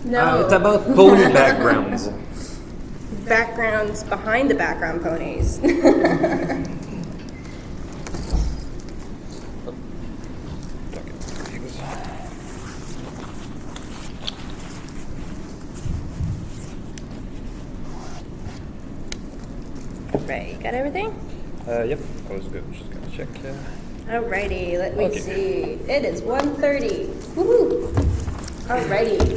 No. It's about pony backgrounds. Backgrounds behind the background ponies. Right, you got everything? Yep, that was good. Just gonna check. Alrighty, let me Okay. see. It is 1:30. Woohoo! Alrighty.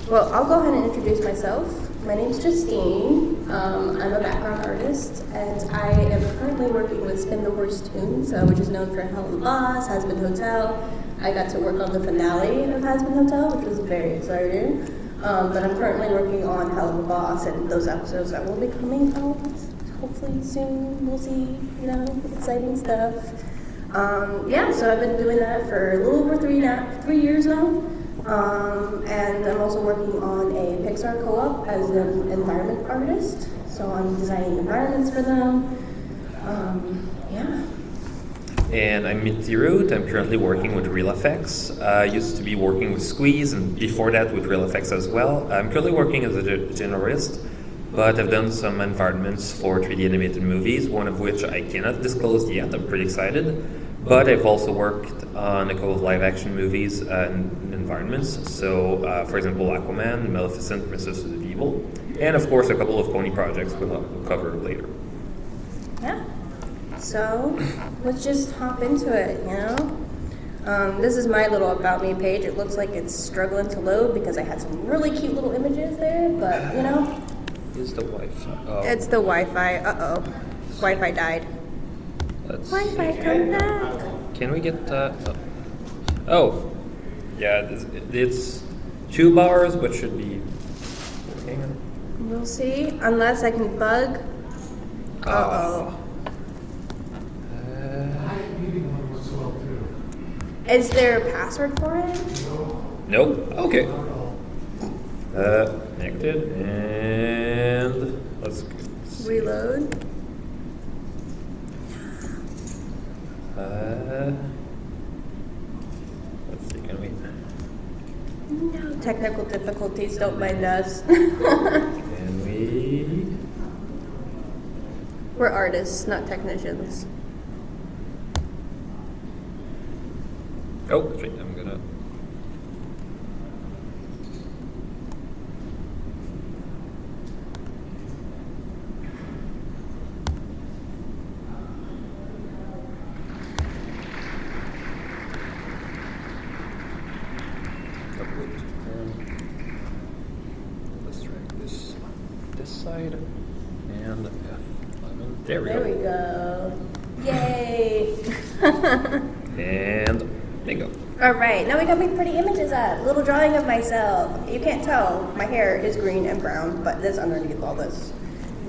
Well, I'll go ahead and introduce myself. My name's Justine. I'm a background artist, and I am currently working with Spin the Horse Tunes, which is known for Hell of a Boss, Has Been Hotel. I got to work on the finale of Has Been Hotel, which was very exciting. But I'm currently working on Hell of a Boss, and those episodes that will be coming out hopefully soon. We'll see, exciting stuff. So I've been doing that for a little over 3 years now. And I'm also working on a Pixar co-op as an environment artist. So I'm designing environments for them. And I'm Mitty Root. I'm currently working with RealFX. I used to be working with Squeeze, and before that with RealFX as well. I'm currently working as a generalist, but I've done some environments for 3D animated movies, one of which I cannot disclose yet. I'm pretty excited. But I've also worked on a couple of live-action movies and environments. So, for example, Aquaman, Maleficent, Princess of Evil, and of course a couple of pony projects we'll cover later. Yeah. So let's just hop into it, This is my little About Me page. It looks like it's struggling to load because I had some really cute little images there, but Is the Wi-Fi? Oh. It's the Wi-Fi. Uh-oh. Wi-Fi died. Let's Wi-Fi, see. come back. Can we get that? Oh. Yeah, it's 2 bars, but should be. Hang on. We'll see. Unless I can bug. Uh-oh. Is there a password for it? Nope. Okay. Connected, and let's Reload. Let's see, can we? No technical difficulties, don't mind us. Can we? We're artists, not technicians. Oh, wait, I'm gonna. Let's try this side, and F11. There we There go. we go. Yay! And bingo. All right, now we got my pretty images up. Little drawing of myself. You can't tell, my hair is green and brown, but that's underneath all this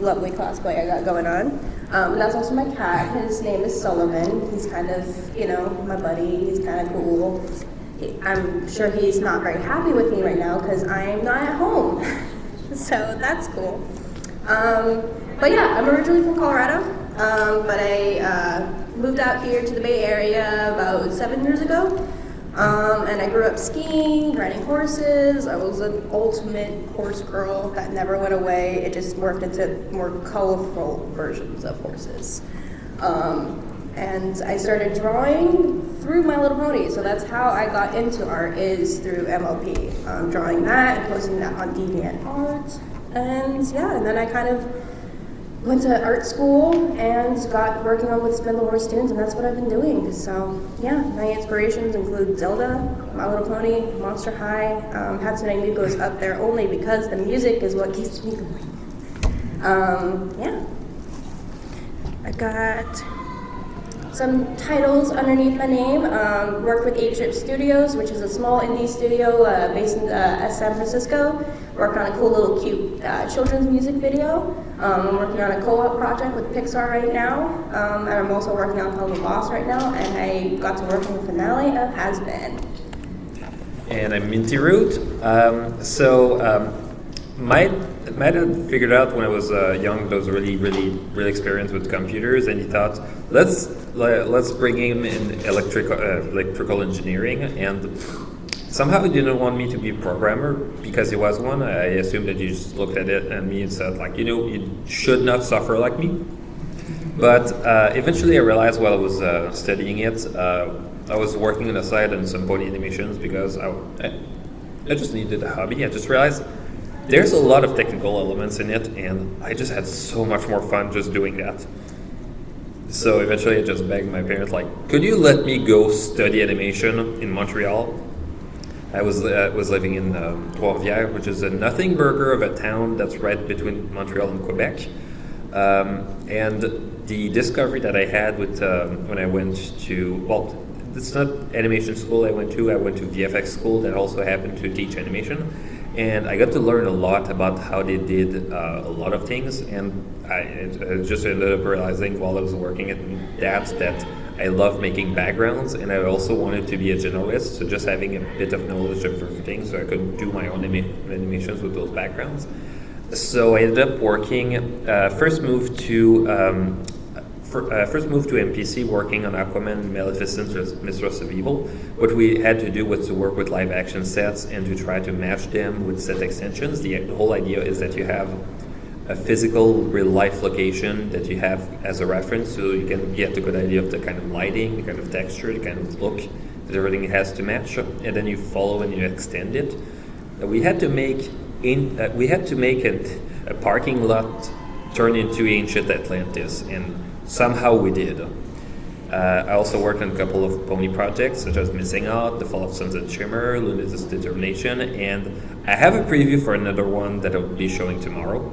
lovely cosplay I got going on. And that's also my cat. His name is Solomon. He's kind of, my buddy. He's kind of cool. I'm sure he's not very happy with me right now because I'm not at home. So that's cool. But yeah, I'm originally from Colorado, but I moved out here to the Bay Area about 7 years ago. And I grew up skiing, riding horses. I was an ultimate horse girl that never went away. It just morphed into more colorful versions of horses. And I started drawing through My Little Pony. So that's how I got into art, is through MLP. Drawing that and posting that on DeviantArt. And then I kind of went to art school and got working on with Spin the Horse Tunes, and that's what I've been doing. So yeah, my inspirations include Zelda, My Little Pony, Monster High. Hatsune Miku is up there only because the music is what keeps me going. I got some titles underneath my name. Worked with Ape Ship Studios, which is a small indie studio based in San Francisco. Worked on a cool little cute children's music video. I'm working on a co-op project with Pixar right now. And I'm also working on Hell of a Boss right now. And I got to work on the finale of Has Been. And I'm Minty Root. Might have figured out when I was young that I was really experienced with computers, and he thought, let's bring him in electrical engineering, and somehow he didn't want me to be a programmer because he was one. I assumed that he just looked at it and me and said, like, you should not suffer like me. But eventually I realized while I was studying it, I was working on the side on some pony animations because I just needed a hobby. I just realized there's a lot of technical elements in it, and I just had so much more fun just doing that. So eventually I just begged my parents, like, could you let me go study animation in Montreal? I was living in Trois-Rivières, which is a nothing burger of a town that's right between Montreal and Quebec. And the discovery that I had with when I went to, well, it's not animation school I went to VFX school that also happened to teach animation. And I got to learn a lot about how they did a lot of things, and I just ended up realizing while I was working at that I love making backgrounds, and I also wanted to be a generalist, so just having a bit of knowledge of everything so I could do my own animations with those backgrounds. So I ended up working, first moved to MPC working on Aquaman, Maleficent, Mistress of Evil. What we had to do was to work with live action sets and to try to match them with set extensions. The whole idea is that you have a physical real life location that you have as a reference, so you can get a good idea of the kind of lighting, the kind of texture, the kind of look that everything has to match, and then you follow and you extend it. We had to make a parking lot turn into ancient Atlantis, and somehow we did. I also worked on a couple of pony projects, such as Missing Out, The Fall of Sunset Shimmer, Luna's Determination, and I have a preview for another one that I'll be showing tomorrow.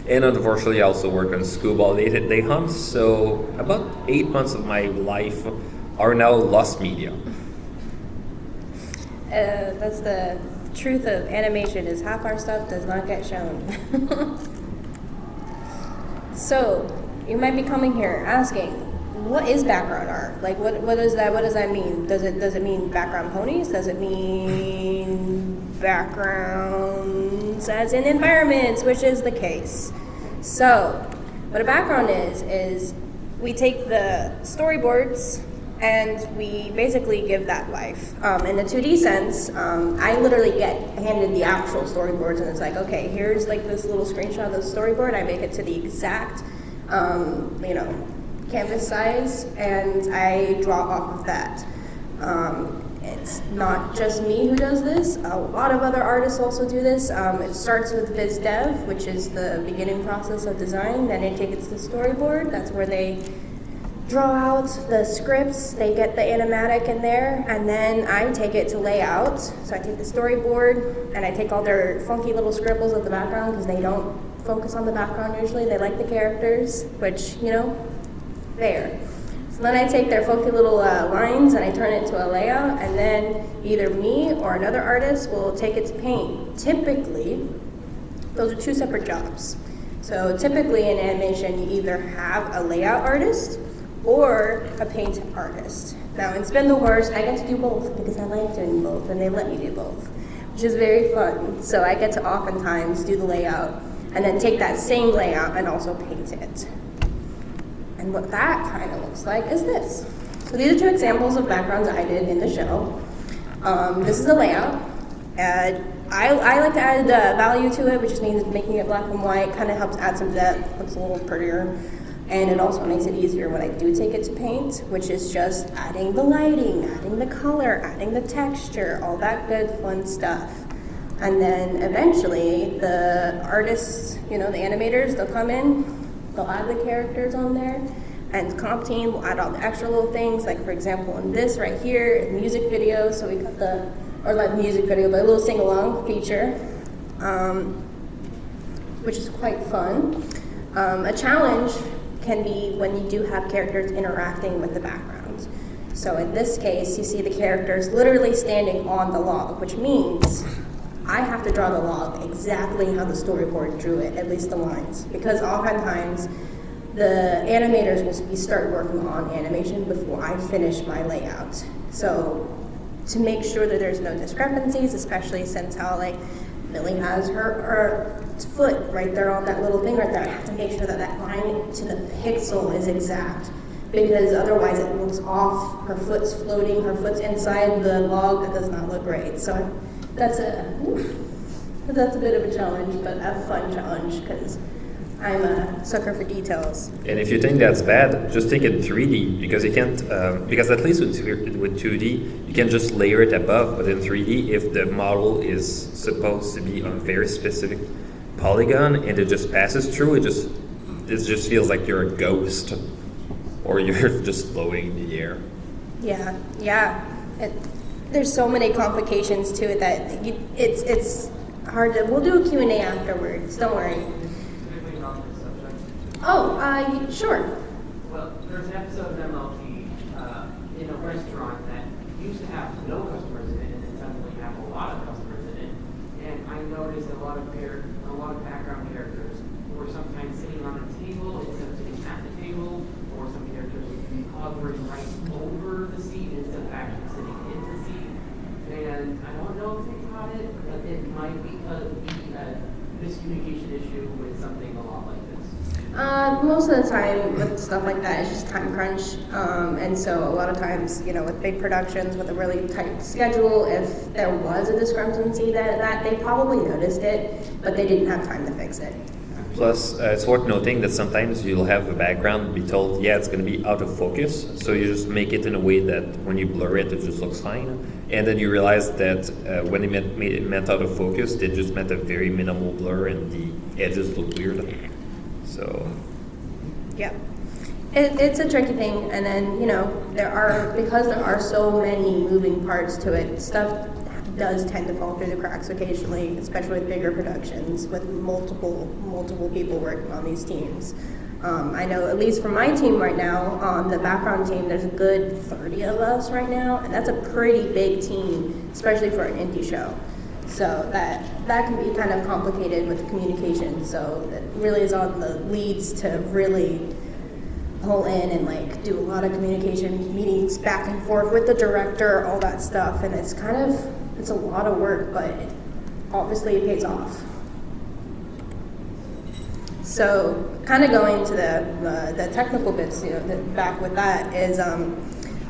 And unfortunately, I also worked on Scuba Day Hunt, so about 8 months of my life are now lost media. That's the truth of animation, is half our stuff does not get shown. So, you might be coming here asking, what is background art? Like, what is that? What does that mean? Does it mean background ponies? Does it mean backgrounds as in environments, which is the case? So, what a background is we take the storyboards and we basically give that life. In the 2D sense, I literally get handed the actual storyboards, and it's like, okay, here's like this little screenshot of the storyboard. I make it to the exact canvas size, and I draw off of that. It's not just me who does this. A lot of other artists also do this. It starts with Viz Dev, which is the beginning process of design. Then they take it to the storyboard. That's where they draw out the scripts. They get the animatic in there, and then I take it to layout. So I take the storyboard, and I take all their funky little scribbles of the background, because they don't focus on the background usually. They like the characters, which, there. So then I take their funky little lines and I turn it to a layout, and then either me or another artist will take it to paint. Typically, those are two separate jobs. So typically in animation, you either have a layout artist or a paint artist. Now in Spindle Wars, I get to do both because I like doing both, and they let me do both, which is very fun. So I get to oftentimes do the layout and then take that same layout and also paint it. And what that kind of looks like is this. So these are two examples of backgrounds I did in the show. This is the layout. I like to add value to it, which just means making it black and white, kind of helps add some depth, looks a little prettier. And it also makes it easier when I do take it to paint, which is just adding the lighting, adding the color, adding the texture, all that good fun stuff. And then eventually the artists, the animators, they'll come in, they'll add the characters on there, and the comp team will add all the extra little things, like for example in this right here, music video, so we got or not music video, but a little sing-along feature, which is quite fun. A challenge can be when you do have characters interacting with the background. So in this case, you see the characters literally standing on the log, which means I have to draw the log exactly how the storyboard drew it, at least the lines, because oftentimes the animators will start working on animation before I finish my layout. So to make sure that there's no discrepancies, especially since how Millie has her foot right there on that little thing right there, I have to make sure that that line to the pixel is exact, because otherwise it looks off. Her foot's floating, her foot's inside the log. That does not look great. So that's a bit of a challenge, but a fun challenge because I'm a sucker for details. And if you think that's bad, just take it 3D because you can't. Because at least with 2D, you can just layer it above. But in 3D, if the model is supposed to be on a very specific polygon and it just passes through, it just feels like you're a ghost, or you're just floating in the air. Yeah. There's so many complications to it that it's hard to. We'll do a Q&A afterwards. Don't worry. Oh, sure. Well, there's an episode of MLT in a restaurant that used to have no customers in it, and then suddenly have a lot of customers in it. And I noticed a lot of background characters were sometimes sitting on a table instead of sitting at the table, or some characters would be hovering right over the seat instead of actually sitting in the seat. And I don't know if they caught it, but it might be a miscommunication issue with something a lot like this. Most of the time with stuff like that, it's just time crunch. And so a lot of times, with big productions with a really tight schedule, if there was a discrepancy that they probably noticed it, but they didn't have time to fix it. Plus, it's worth noting that sometimes you'll have a background be told, yeah, it's going to be out of focus. So you just make it in a way that when you blur it, it just looks fine. And then you realize that when it meant out of focus, it just meant a very minimal blur and the edges look weird. So, yeah, it's a tricky thing, and then because there are so many moving parts to it, stuff does tend to fall through the cracks occasionally, especially with bigger productions with multiple people working on these teams. I know at least for my team right now, on the background team, there's a good 30 of us right now, and that's a pretty big team, especially for an indie show. So that can be kind of complicated with communication. So it really is on the leads to really pull in and do a lot of communication meetings back and forth with the director, all that stuff. And it's a lot of work, but obviously it pays off. So kind of going to the technical bits, back with that is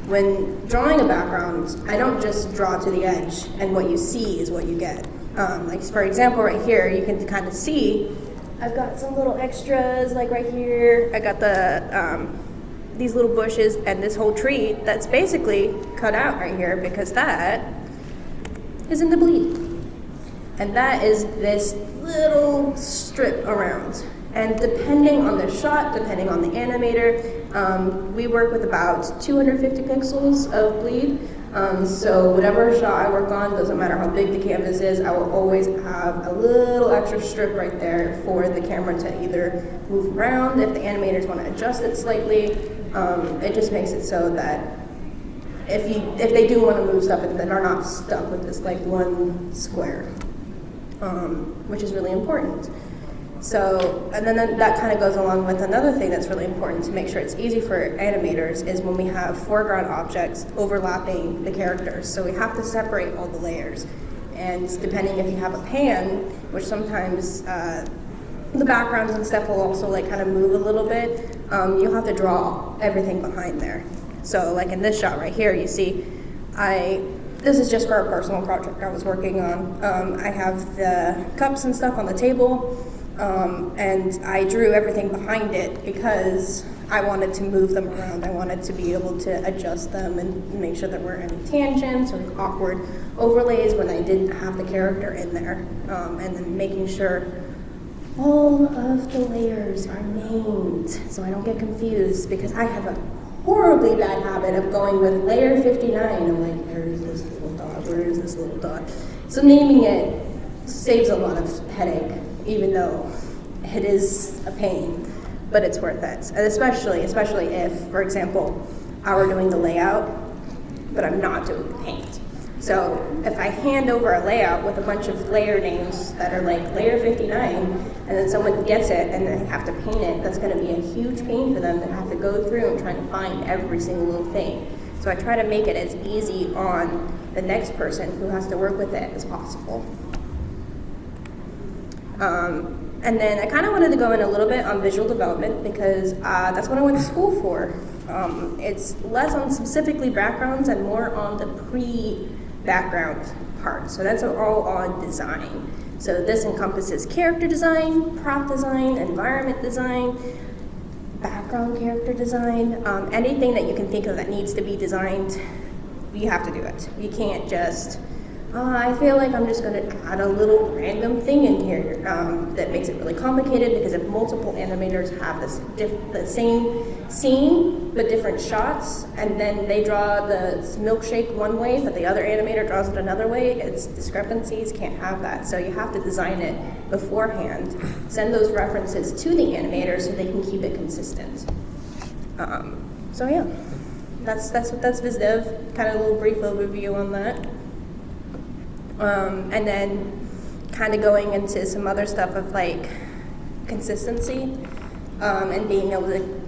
when drawing a background, I don't just draw to the edge, and what you see is what you get. For example, right here, you can kind of see, I've got some little extras, right here. I got these little bushes and this whole tree that's basically cut out right here because that is in the bleed. And that is this little strip around. And depending on the shot, depending on the animator, we work with about 250 pixels of bleed. So whatever shot I work on, doesn't matter how big the canvas is, I will always have a little extra strip right there for the camera to either move around if the animators want to adjust it slightly. It just makes it so that if they do want to move stuff, then they're not stuck with this one square, which is really important. So, and then that kind of goes along with another thing that's really important to make sure it's easy for animators is when we have foreground objects overlapping the characters. So we have to separate all the layers. And depending if you have a pan, which sometimes the backgrounds and stuff will also kind of move a little bit, you'll have to draw everything behind there. So in this shot right here, you see, this is just for a personal project I was working on. I have the cups and stuff on the table. And I drew everything behind it because I wanted to move them around. I wanted to be able to adjust them and make sure there weren't any tangents or awkward overlays when I didn't have the character in there. And then making sure all of the layers are named so I don't get confused because I have a horribly bad habit of going with layer 59. I'm where is this little dot? Where is this little dot? So naming it saves a lot of headache, even though it is a pain, but it's worth it. And especially if, for example, I were doing the layout, but I'm not doing the paint. So if I hand over a layout with a bunch of layer names that are layer 59, and then someone gets it and they have to paint it, that's gonna be a huge pain for them to have to go through and try to find every single little thing. So I try to make it as easy on the next person who has to work with it as possible. And then I kind of wanted to go in a little bit on visual development because that's what I went to school for. It's less on specifically backgrounds and more on the pre-background part. So that's all on design. So this encompasses character design, prop design, environment design, background character design, anything that you can think of that needs to be designed, you have to do it. You can't just, I feel like I'm just going to add a little random thing in here that makes it really complicated, because if multiple animators have the same scene but different shots, and then they draw the milkshake one way but the other animator draws it another way, it's discrepancies. Can't have that. So you have to design it beforehand, send those references to the animator so they can keep it consistent. So yeah, that's VizDev, kind of a little brief overview on that. And then kind of going into some other stuff of like consistency, and being able to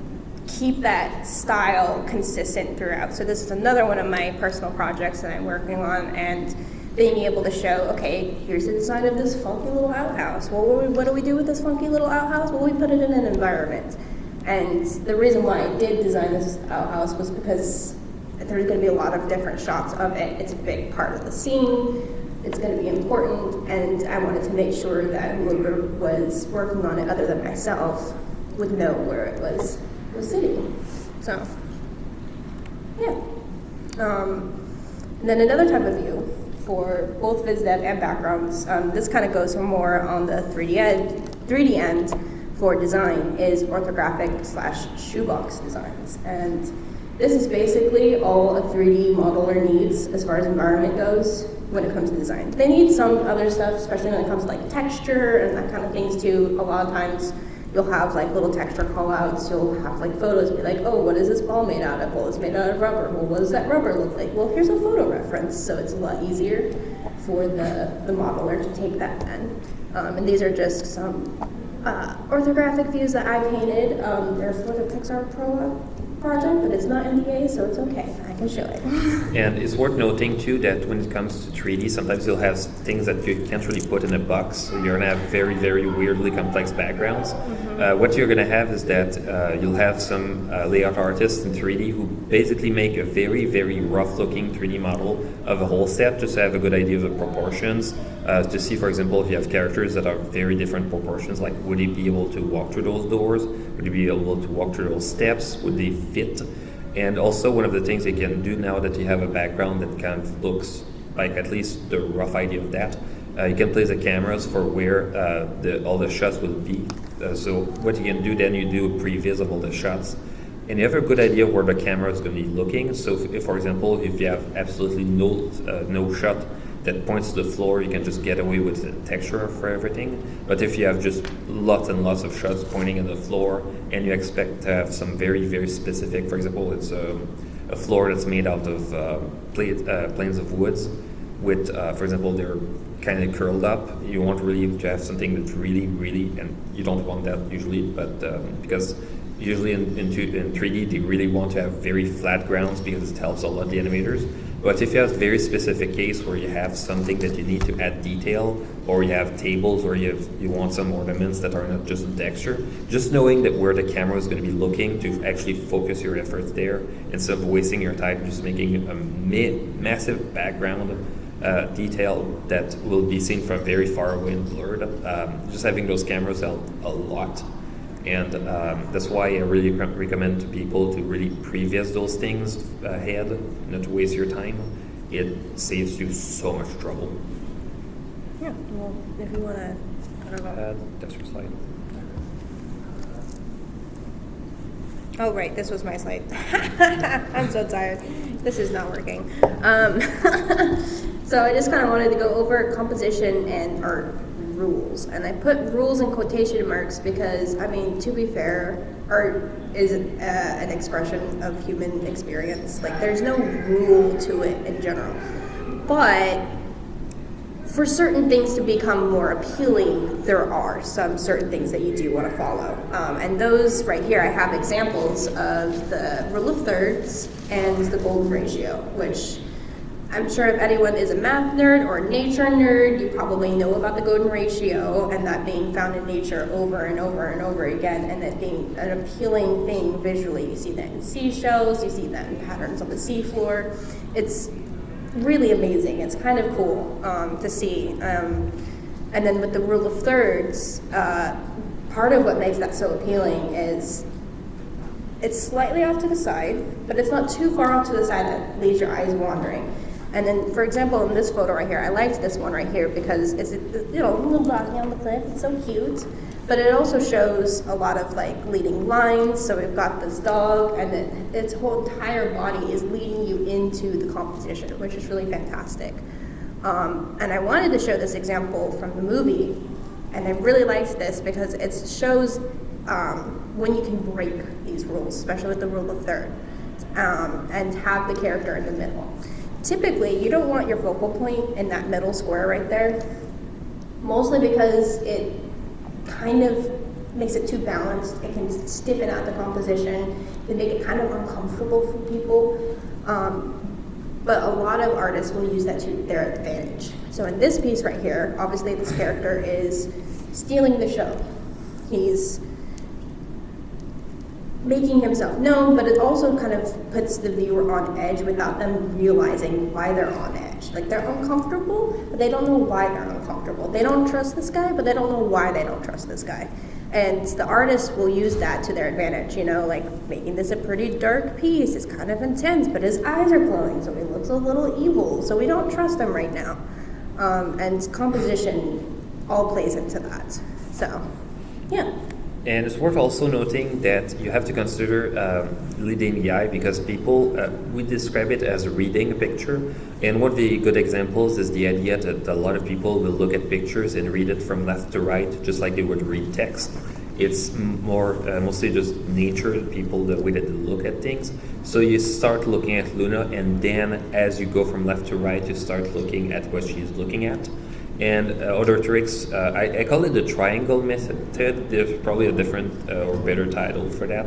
keep that style consistent throughout. So this is another one of my personal projects that I'm working on, and being able to show, okay, here's the design of this funky little outhouse. Well, what do we do with this funky little outhouse? Well, we put it in an environment. And the reason why I did design this outhouse was because there's going to be a lot of different shots of it. It's a big part of the scene. It's going to be important, and I wanted to make sure that whoever was working on it other than myself would know where it was sitting. So, yeah. And then another type of view for both VizDev and backgrounds, this kind of goes more on the 3D end for design, is orthographic / shoebox designs. And this is basically all a 3D modeler needs as far as environment goes when it comes to design. They need some other stuff, especially when it comes to like texture and that kind of things too. A lot of times you'll have like little texture callouts, you'll have like photos be like, oh, what is this ball made out of? Well, it's made out of rubber. Well, what does that rubber look like? Well, here's a photo reference, so it's a lot easier for the modeler to take that then. And these are just some orthographic views that I painted. They're for the Pixar Pro project, but it's not NDA, so it's okay. I can show it. And it's worth noting too that when it comes to 3D, sometimes you'll have things that you can't really put in a box. So you're gonna have very, very weirdly complex backgrounds. What you're gonna have is that you'll have some layout artists in 3D who basically make a very, very rough-looking 3D model of a whole set, just to have a good idea of the proportions. To see, for example, if you have characters that are very different proportions, like would he be able to walk through those doors? Would he be able to walk through those steps? Would they fit? And also one of the things you can do now that you have a background that kind of looks like at least the rough idea of that, you can place the cameras for where all the shots will be. So what you can do then, you do pre-visible the shots. And you have a good idea where the camera is going to be looking. So if, for example, if you have absolutely no shot that points to the floor, you can just get away with the texture for everything. But if you have just lots and lots of shots pointing at the floor, and you expect to have some very, very specific, for example, it's a floor that's made out of planes of woods with, for example, they're kind of curled up. You want really to have something that's really, really, and you don't want that usually, but because usually in 3D, they really want to have very flat grounds because it helps a lot the animators. But if you have a very specific case where you have something that you need to add detail, or you have tables, or you want some ornaments that are not just a texture, just knowing that where the camera is going to be looking to actually focus your efforts there, instead of wasting your time just making a massive background detail that will be seen from very far away and blurred. Just having those cameras help a lot. And that's why I really recommend to people to really previs those things ahead, not to waste your time. It saves you so much trouble. Yeah, well, if you want to, I don't know. That's your slide. Oh, right, this was my slide. I'm so tired. This is not working. So I just kind of wanted to go over composition and art rules, and I put rules in quotation marks because, I mean, to be fair, art is an expression of human experience. Like, there's no rule to it in general, but for certain things to become more appealing, there are some certain things that you do want to follow, and those right here, I have examples of the rule of thirds and the golden ratio, which I'm sure if anyone is a math nerd or a nature nerd, you probably know about the golden ratio and that being found in nature over and over and over again, and it being an appealing thing visually. You see that in seashells, you see that in patterns on the seafloor. It's really amazing. It's kind of cool to see. And then with the rule of thirds, part of what makes that so appealing is it's slightly off to the side, but it's not too far off to the side that leaves your eyes wandering. And then, for example, in this photo right here, I liked this one right here because it's, you know, a little doggy on the cliff. It's so cute. But it also shows a lot of like leading lines. So we've got this dog, and its whole entire body is leading you into the composition, which is really fantastic. And I wanted to show this example from the movie, and I really liked this because it shows when you can break these rules, especially with the rule of third, and have the character in the middle. Typically, you don't want your focal point in that middle square right there, mostly because it kind of makes it too balanced. It can stiffen out the composition. It can make it kind of uncomfortable for people. But a lot of artists will use that to their advantage. So in this piece right here, obviously this character is stealing the show. He's making himself known, but it also kind of puts the viewer on edge without them realizing why they're on edge. Like, they're uncomfortable, but they don't know why they're uncomfortable. They don't trust this guy, but they don't know why they don't trust this guy. And the artists will use that to their advantage, you know, like making this a pretty dark piece. It's kind of intense, but his eyes are glowing, so he looks a little evil, so we don't trust him right now. And composition all plays into that. So, yeah. And it's worth also noting that you have to consider leading the eye, because people, we describe it as reading a picture. And one of the good examples is the idea that a lot of people will look at pictures and read it from left to right, just like they would read text. It's more mostly just nature, people, the way that they look at things. So you start looking at Luna, and then as you go from left to right, you start looking at what she's looking at. And other tricks, I call it the triangle method. There's probably a different or better title for that.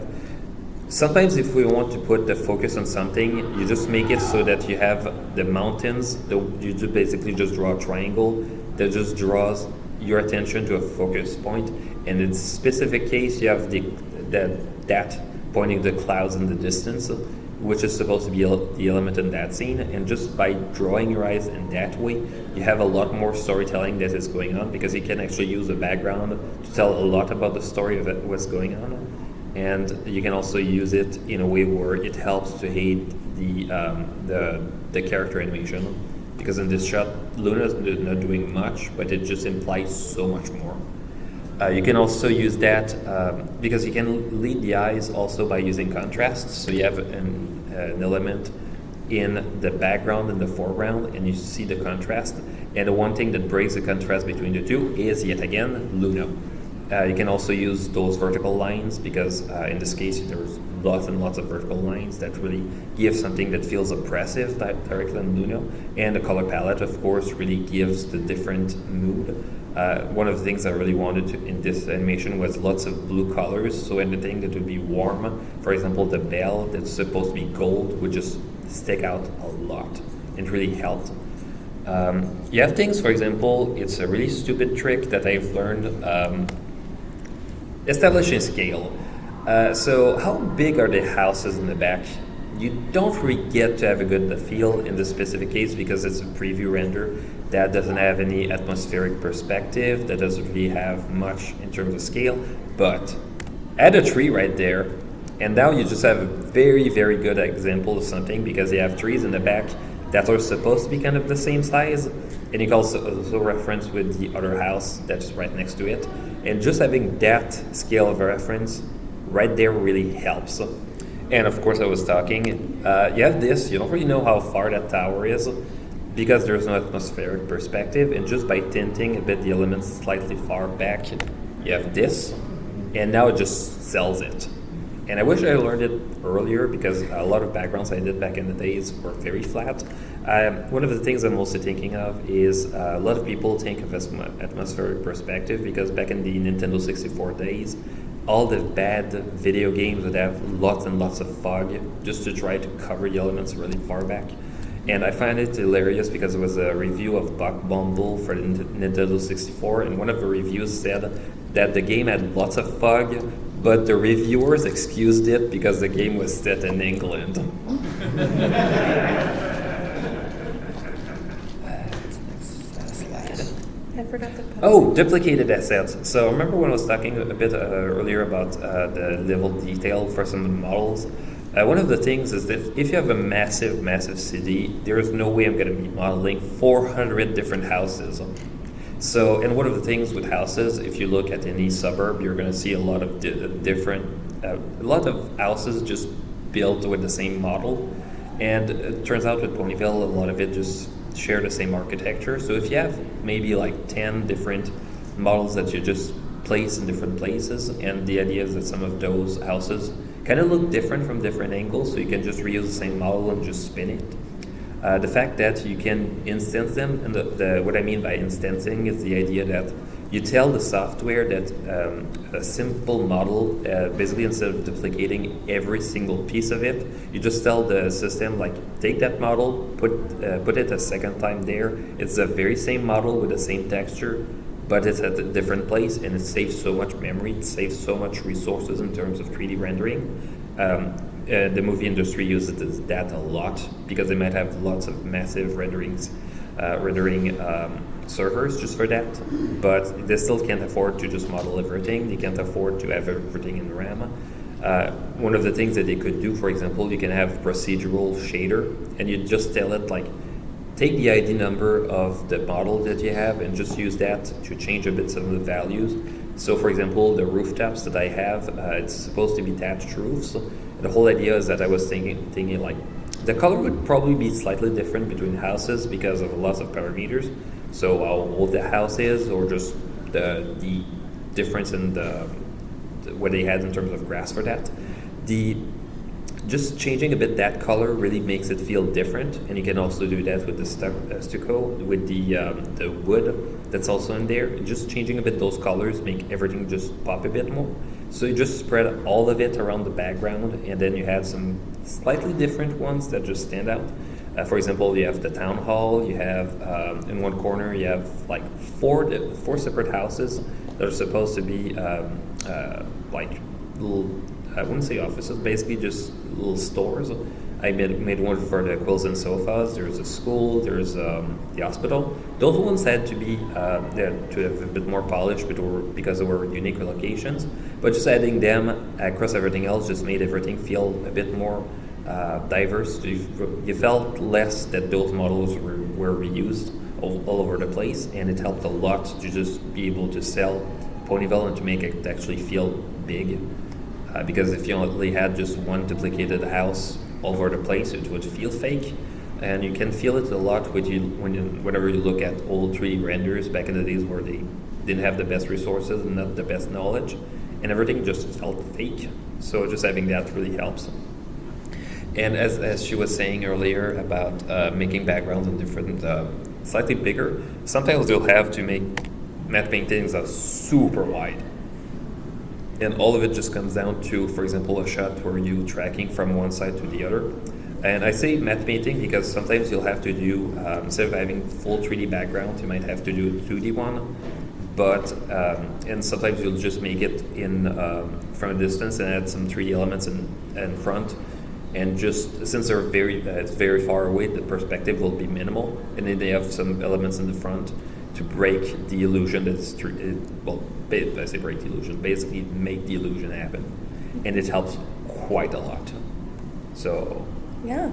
Sometimes if we want to put the focus on something, you just make it so that you have the mountains, you just basically just draw a triangle that just draws your attention to a focus point. And in this specific case, you have that pointing the clouds in the distance, which is supposed to be the element in that scene. And just by drawing your eyes in that way, you have a lot more storytelling that is going on, because you can actually use a background to tell a lot about the story of what's going on. And you can also use it in a way where it helps to aid the character animation, because in this shot, Luna's not doing much, but it just implies so much more. You can also use that because you can lead the eyes also by using contrast. So you have an element in the background and the foreground, and you see the contrast. And the one thing that breaks the contrast between the two is, yet again, Luna. You can also use those vertical lines, because in this case, there's lots and lots of vertical lines that really give something that feels oppressive directly on Luna. And the color palette, of course, really gives the different mood. One of the things I really wanted in this animation was lots of blue colors, so anything that would be warm, for example, the bell that's supposed to be gold would just stick out a lot and really helped. You have things, for example, it's a really stupid trick that I've learned, establishing scale. So how big are the houses in the back? You don't really get to have a good feel in this specific case, because it's a preview render that doesn't have any atmospheric perspective, that doesn't really have much in terms of scale. But add a tree right there, and now you just have a very, very good example of something, because you have trees in the back that are supposed to be kind of the same size, and you can also reference with the other house that's right next to it. And just having that scale of reference right there really helps. And of course, I was talking, you have this, you don't really know how far that tower is, because there's no atmospheric perspective, and just by tinting a bit the elements slightly far back, you have this, and now it just sells it. And I wish I learned it earlier, because a lot of backgrounds I did back in the days were very flat. One of the things I'm mostly thinking of is a lot of people think of atmospheric perspective, because back in the Nintendo 64 days, all the bad video games would have lots and lots of fog just to try to cover the elements really far back. And I find it hilarious because it was a review of Buck Bumble for the Nintendo 64, and one of the reviews said that the game had lots of fog, but the reviewers excused it because the game was set in England. I forgot the post. Oh, duplicated assets. So remember when I was talking a bit earlier about the level detail for some of the models? One of the things is that if you have a massive, massive city, there is no way I'm going to be modeling 400 different houses. So, and one of the things with houses, if you look at any suburb, you're going to see a lot of a lot of houses just built with the same model. And it turns out with Ponyville, a lot of it just share the same architecture. So if you have maybe like 10 different models that you just place in different places, and the idea is that some of those houses kind of look different from different angles, so you can just reuse the same model and just spin it. The fact that you can instance them, and what I mean by instancing is the idea that you tell the software that a simple model, basically instead of duplicating every single piece of it, you just tell the system, like, take that model, put it a second time there. It's the very same model with the same texture, but it's at a different place, and it saves so much memory, it saves so much resources in terms of 3D rendering. The movie industry uses that a lot because they might have lots of massive rendering servers just for that, but they still can't afford to just model everything. They can't afford to have everything in RAM. One of the things that they could do, for example, you can have procedural shader, and you just tell it, like, take the ID number of the model that you have and just use that to change a bit some of the values. So for example, the rooftops that I have, it's supposed to be thatched roofs. The whole idea is that I was thinking like, the color would probably be slightly different between houses because of lots of parameters. So how old the house is, or just the difference in what they had in terms of grass for that. Just changing a bit that color really makes it feel different, and you can also do that with the stucco, with the wood that's also in there. Just changing a bit those colors make everything just pop a bit more. So you just spread all of it around the background, and then you have some slightly different ones that just stand out. For example, you have the town hall. You have in one corner you have like four separate houses that are supposed to be like little, I wouldn't say offices, basically just little stores. I made one for the quilts and sofas. There's a school, there's the hospital. Those ones had to be to have a bit more polish because they were unique locations. But just adding them across everything else just made everything feel a bit more diverse. You felt less that those models were reused all over the place, and it helped a lot to just be able to sell Ponyville and to make it actually feel big. Because if you only had just one duplicated house all over the place, it would feel fake. And you can feel it a lot whenever you look at old 3D renders back in the days where they didn't have the best resources and not the best knowledge, and everything just felt fake. So just having that really helps. And as she was saying earlier about making backgrounds in different, slightly bigger, sometimes you'll have to make matte paintings that are super wide. And all of it just comes down to, for example, a shot where you're tracking from one side to the other. And I say matte painting because sometimes you'll have to do, instead of having full 3D background, you might have to do a 2D one. But, and sometimes you'll just make it in from a distance and add some 3D elements in front. And just, since they're it's very far away, the perspective will be minimal. And then they have some elements in the front to break the illusion that's I say break the illusion, basically make the illusion happen. And it helps quite a lot. So yeah.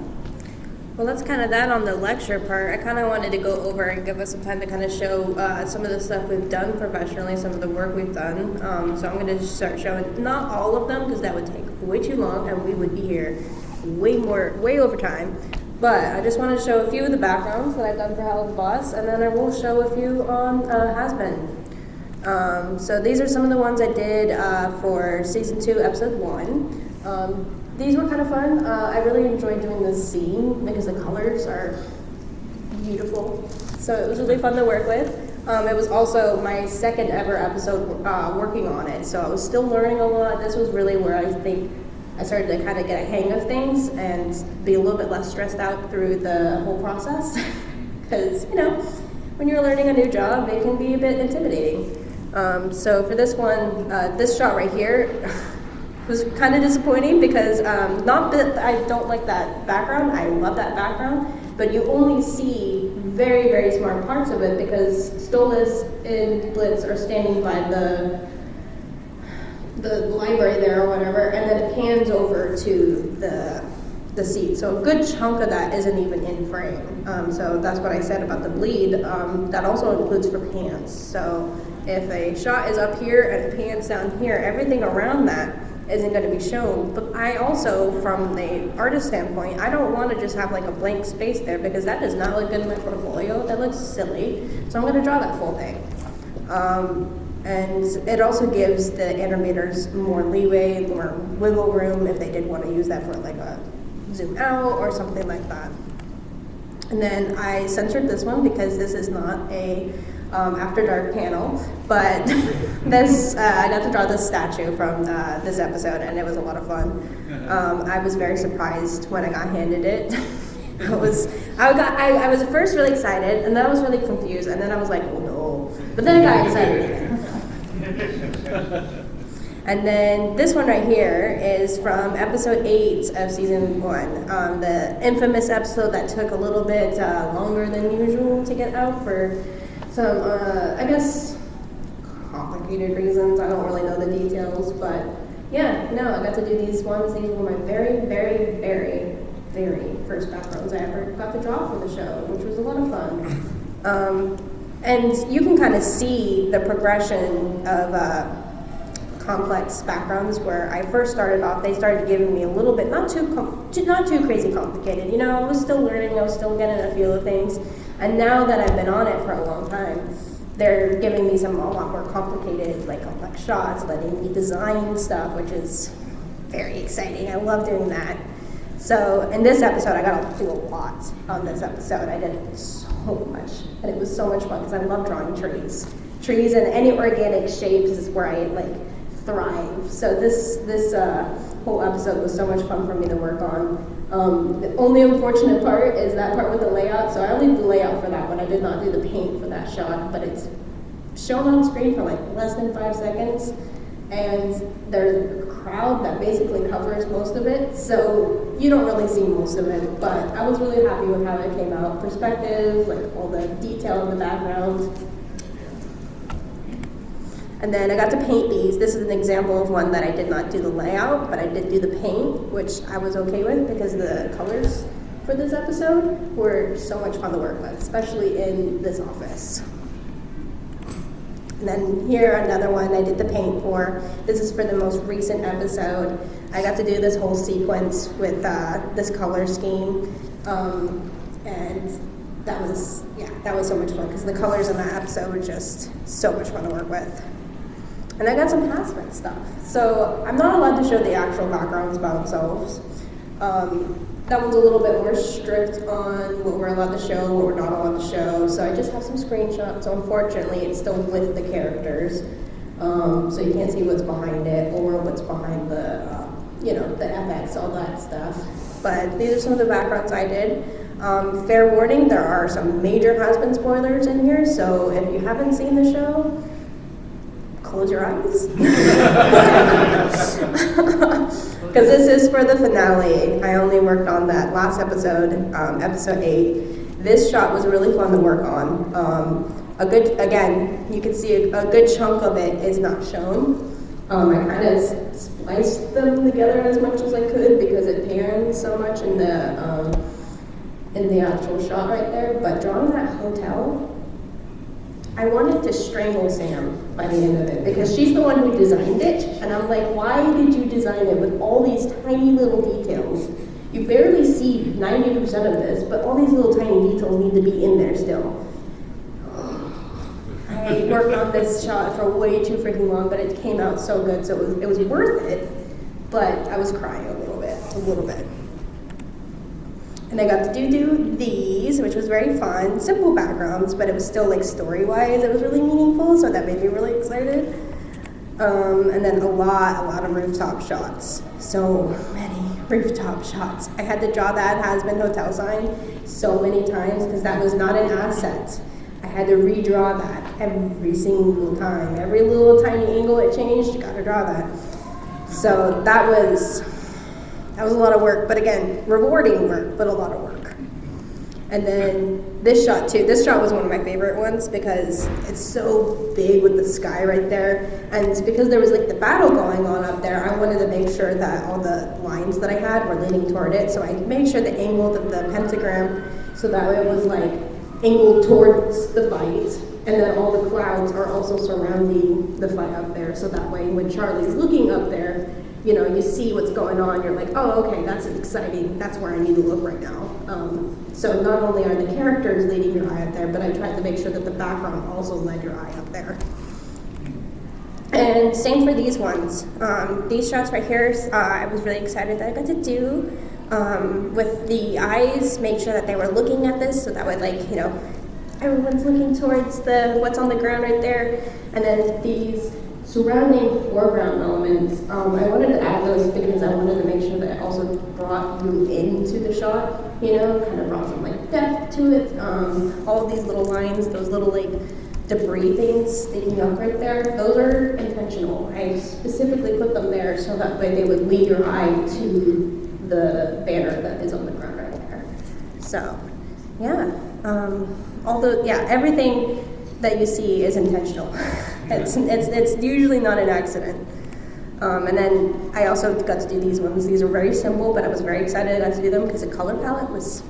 Well, that's kind of that on the lecture part. I kind of wanted to go over and give us some time to kind of show some of the stuff we've done professionally, some of the work we've done. So I'm going to just start showing, not all of them, because that would take way too long and we would be here way over time. But I just want to show a few of the backgrounds that I've done for Hell Boss, and then I will show a few on Has Been. So these are some of the ones I did for Season 2, Episode 1. These were kind of fun. I really enjoyed doing this scene because the colors are beautiful. So it was really fun to work with. It was also my second ever episode working on it, so I was still learning a lot. This was really where I think I started to kind of get a hang of things and be a little bit less stressed out through the whole process. Because, when you're learning a new job, it can be a bit intimidating. So for this one, this shot right here was kind of disappointing because not that I don't like that background, I love that background, but you only see very, very smart parts of it because Stolas and Blitz are standing by the library there or whatever, and then it pans over to the seat. So a good chunk of that isn't even in frame. So that's what I said about the bleed. That also includes for pants. So if a shot is up here and it pans down here, everything around that isn't going to be shown. But I also, from the artist standpoint, I don't want to just have like a blank space there because that does not look good in my portfolio. That looks silly. So I'm going to draw that full thing. And it also gives the animators more leeway, more wiggle room if they did want to use that for like a zoom out or something like that. And then I censored this one because this is not a After Dark panel, but this I got to draw this statue from this episode, and it was a lot of fun. I was very surprised when I got handed it. I was at first really excited, and then I was really confused, and then I was like, oh no. But then I got excited again. And then this one right here is from episode 8 of season 1, the infamous episode that took a little bit longer than usual to get out for some, I guess, complicated reasons. I don't really know the details, but yeah, no, I got to do these ones. These were my very, very, very, very first backgrounds I ever got to draw for the show, which was a lot of fun. And you can kind of see the progression of complex backgrounds. Where I first started off, they started giving me a little bit, not too crazy complicated. I was still learning, I was still getting a feel of things. And now that I've been on it for a long time, they're giving me a lot more complicated, like complex shots, letting me design stuff, which is very exciting. I love doing that. So in this episode, I got to do a lot on this episode. I did so much, and it was so much fun because I love drawing trees. Trees and any organic shapes is where I thrive. So this whole episode was so much fun for me to work on. The only unfortunate part is that part with the layout. So I only did the layout for that one. I did not do the paint for that shot, but it's shown on screen for less than 5 seconds, and there's a crowd that basically covers most of it, so you don't really see most of it. But I was really happy with how it came out. Perspective, all the detail in the background. And then I got to paint these. This is an example of one that I did not do the layout, but I did do the paint, which I was okay with because the colors for this episode were so much fun to work with, especially in this office. And then here, another one I did the paint for. This is for the most recent episode. I got to do this whole sequence with this color scheme, and that was so much fun because the colors in that episode were just so much fun to work with. And I got some hazmat stuff. So I'm not allowed to show the actual backgrounds by themselves. That one's a little bit more strict on what we're allowed to show, what we're not allowed to show. So I just have some screenshots. So unfortunately, it's still with the characters. So you can't see what's behind it or what's behind the, the FX, all that stuff. But these are some of the backgrounds I did. Fair warning, there are some major husband spoilers in here. So if you haven't seen the show, close your eyes. Because this is for the finale. I only worked on that last episode, episode 8. This shot was really fun to work on. Again, you can see a good chunk of it is not shown. I kind of spliced them together as much as I could because it pans so much in the actual shot right there. But drawing that hotel, I wanted to strangle Sam by the end of it because she's the one who designed it, and I'm like, why did you design it with all these tiny little details? You barely see 90% of this, but all these little tiny details need to be in there still. I worked on this shot for way too freaking long, but it came out so good, so it was worth it, but I was crying a little bit. And I got to do these, which was very fun. Simple backgrounds, but it was still story-wise, it was really meaningful, so that made me really excited. And then a lot of rooftop shots. So many rooftop shots. I had to draw that Has-Been Hotel sign so many times because that was not an asset. I had to redraw that every single time. Every little tiny angle it changed, you gotta draw that. So that was a lot of work, but again, rewarding work, but a lot of work. And then this shot too. This shot was one of my favorite ones because it's so big with the sky right there. And it's because there was like the battle going on up there, I wanted to make sure that all the lines that I had were leaning toward it. So I made sure the angle of the pentagram so that way it was like angled towards the fight. And then all the clouds are also surrounding the fight up there. So that way when Charlie's looking up there, you know, you see what's going on, you're like, oh, okay, that's exciting, that's where I need to look right now. So not only are the characters leading your eye up there, but I tried to make sure that the background also led your eye up there. And same for these ones. These shots right here, I was really excited that I got to do with the eyes, make sure that they were looking at this, so that way, like, you know, everyone's looking towards what's on the ground right there, and then these surrounding foreground elements, I wanted to add those because I wanted to make sure that it also brought you into the shot, you know, kind of brought some like depth to it. All of these little lines, those little like debris things sticking up right there, those are intentional. I specifically put them there so that way they would lead your eye to the banner that is on the ground right there. So, yeah, everything that you see is intentional. It's usually not an accident. And then I also got to do these ones. These are very simple, but I was very excited I got to do them because the color palette was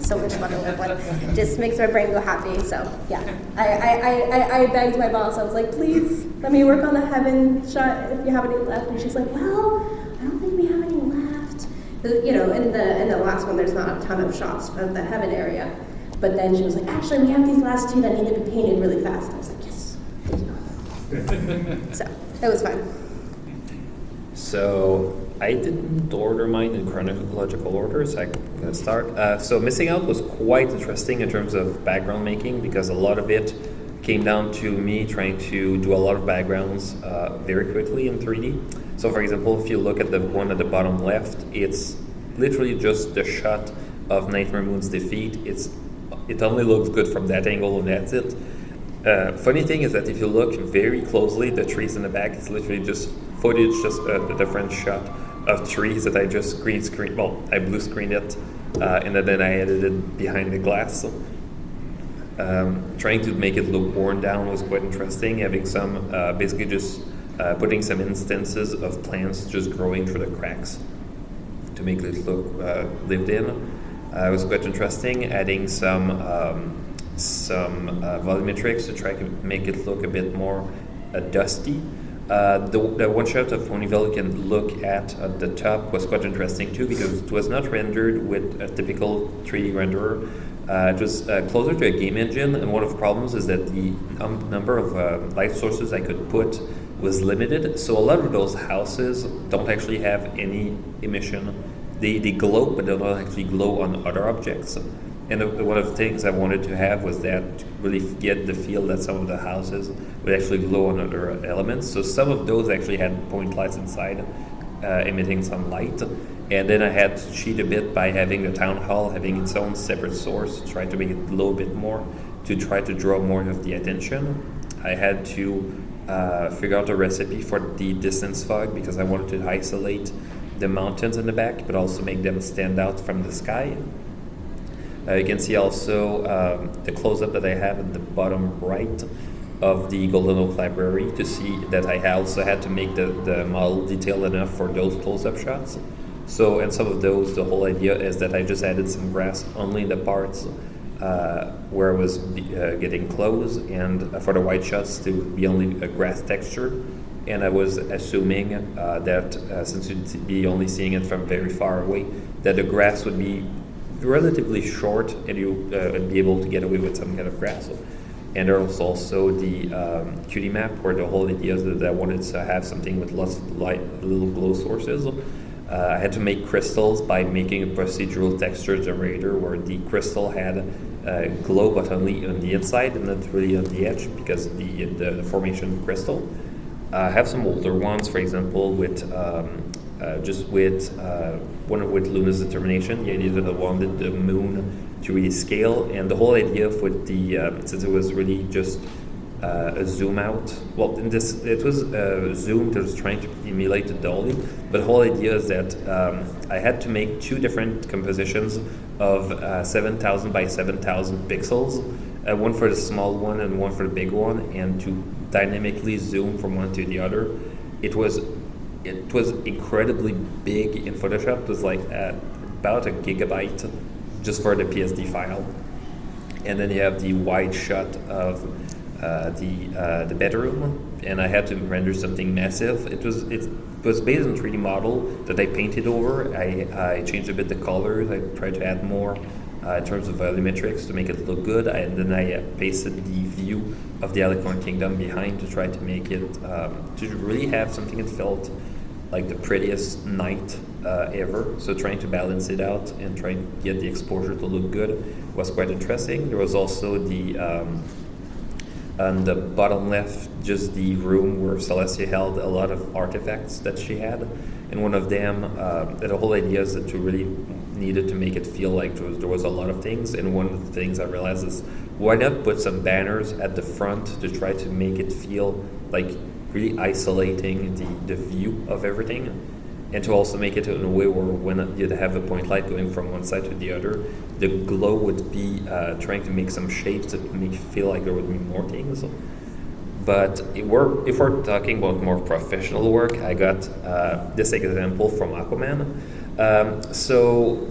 so much fun to work with. Just makes my brain go happy. So yeah, I begged my boss. I was like, please let me work on the heaven shot if you have any left. And she's like, well, I don't think we have any left. You know, in the last one, there's not a ton of shots of the heaven area. But then she was like, actually, we have these last two that need to be painted really fast. And I was like, yes, thank you. So it was fun. So I didn't order mine in chronological order, so I'm going to start. So Missing Out was quite interesting in terms of background making because a lot of it came down to me trying to do a lot of backgrounds very quickly in 3D. So for example, if you look at the one at the bottom left, it's literally just the shot of Nightmare Moon's defeat. It only looks good from that angle and that's it. Funny thing is that if you look very closely, the trees in the back, it's literally just footage, just a different shot of trees that I just I blue screened it, and then I edited behind the glass. Trying to make it look worn down was quite interesting, having some, basically just putting some instances of plants just growing through the cracks to make it look lived in. It was quite interesting, adding some volumetrics to try to make it look a bit more dusty. The one shot of Ponyville you can look at the top was quite interesting too because it was not rendered with a typical 3D renderer. It was closer to a game engine, and one of the problems is that the number of light sources I could put was limited. So a lot of those houses don't actually have any emission. They glow, but they don't actually glow on other objects. And one of the things I wanted to have was that to really get the feel that some of the houses would actually glow on other elements. So some of those actually had point lights inside, emitting some light. And then I had to cheat a bit by having the town hall having its own separate source, try to make it glow a bit more, to try to draw more of the attention. I had to figure out a recipe for the distance fog because I wanted to isolate the mountains in the back, but also make them stand out from the sky. You can see also the close-up that I have at the bottom right of the Golden Oak Library to see that I also had to make the model detailed enough for those close-up shots. So, and some of those, the whole idea is that I just added some grass only in the parts where it was getting close, and for the white shots to be only a grass texture. And I was assuming that since you'd be only seeing it from very far away, that the grass would be relatively short and you would be able to get away with some kind of grass. And there was also the QD map where the whole idea is that I wanted to have something with lots of light, little glow sources. I had to make crystals by making a procedural texture generator where the crystal had glow, but only on the inside and not really on the edge because the formation of crystal. I have some older ones, for example, with just with one with Luna's determination. The idea that I wanted the moon to really scale, and the whole idea of with the since it was really just a zoom out. Well, in this it was zoom that was trying to emulate the dolly, but the whole idea is that I had to make two different compositions of 7,000 by 7,000 pixels, one for the small one and one for the big one, and to dynamically zoom from one to the other. It was incredibly big in Photoshop. It was like about a gigabyte just for the PSD file, and then you have the wide shot of the bedroom, and I had to render something massive. It was based on 3D model that I painted over. I changed a bit the colors. I tried to add more in terms of volumetrics to make it look good, and then I pasted the view of the Alicorn Kingdom behind to try to make it to really have something that felt like the prettiest night ever. So trying to balance it out and trying to get the exposure to look good was quite interesting. There was also the on the bottom left, just the room where Celestia held a lot of artifacts that she had. And one of them, the whole idea is that you really needed to make it feel like there was a lot of things. And one of the things I realized is, why not put some banners at the front to try to make it feel like really isolating the view of everything, and to also make it in a way where when you'd have a point light going from one side to the other, the glow would be trying to make some shapes that make you feel like there would be more things. But if we're talking about more professional work, I got this example from Aquaman. So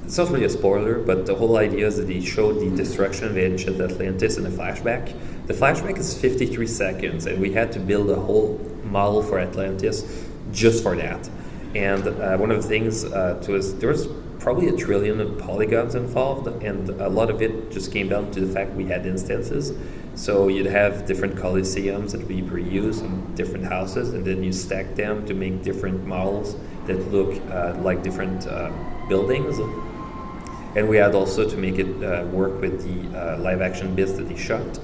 it's not really a spoiler, but the whole idea is that he showed the destruction of ancient Atlantis in a flashback. The flashback is 53 seconds, and we had to build a whole model for Atlantis just for that. And one of the things there was probably 1 trillion of polygons involved, and a lot of it just came down to the fact we had instances. So you'd have different coliseums that we reuse in different houses, and then you stack them to make different models that look like different buildings. And we had also to make it work with the live action bits that he shot,